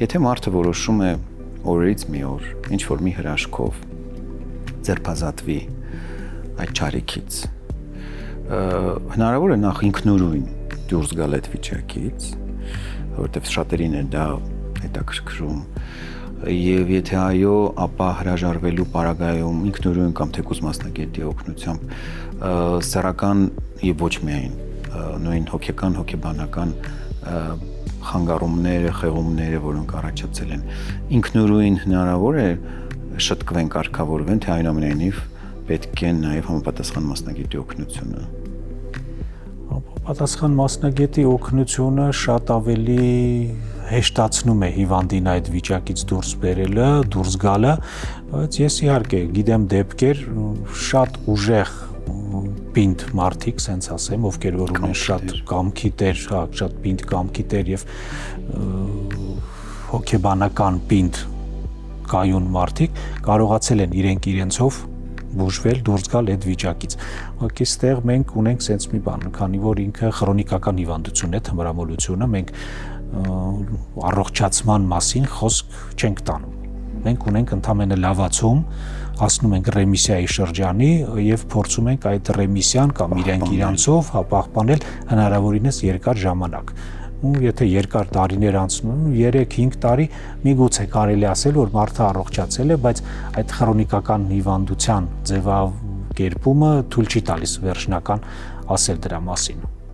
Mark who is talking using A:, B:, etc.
A: Եթե մարդը որոշում է օրերից մի օր ինչ-որ մի հրաշքով ձերբազատվի այդ չարիքից, հնարավոր է նախ ինքնուրույն դուրս գալ այդ վիճակից, որովհետև շատերին է դա հետաքրքրում, եւ եթե այո, ապա հրաժարվելու պարագայում ինքնուրույն կամ թեկուզ մասնագետի օգնությամբ սեռական եւ ոչ միայն նույն հոգեկան, հոգեբանական խանգարումները, խեղումները, որոնք առաջացել են, ինքնուրույն հնարավոր է շտկվեն, կարգավորվեն, թե այնուամենայնիվ պետք է նաեւ համապատասխան մասնագետի օգնությունը։
B: Պատասխան մասնագետի օգնությունը շատ ավելի հեշտացնում է հիվանդին այդ վիճակից դուրս բերելը, դուրս գալը, բայց ես իհարկե գիտեմ դեպքեր շատ ուժեղ պինդ մարդիկ, սենց ասեմ, ովքեր որ ունեն շատ կամքի տեր, շատ պինդ կամքի տեր եւ հոգեբանական պինդ կայուն մարդիկ կարողացել են իրենցով բուժվել, դուրս գալ այդ վիճակից։ Ուղղակի ստեղ մենք ունենք սենց մի բան, քանի որ ինքը քրոնիկական հիվանդություն է, թմրամոլությունը, մենք առողջացման մասին խոսք չենք տանում։ Մենք ունենք ընդամենը լավացում, հասնում ենք ռեմիսիայի շրջանի եւ փորձում ենք այդ ռեմիսիան կամ իրենցով պահպանել հնարավորինս երկար ժամանակ։ Ու եթե երկար տարիներ անցնում, 3-5 տարի միգուցե կարելի ասել, որ մարդը առողջացել է, բայց այդ քրոնիկական հիվանդության ձևակերպումը թույլ չի տալիս վերջնական ասել դրա մասին։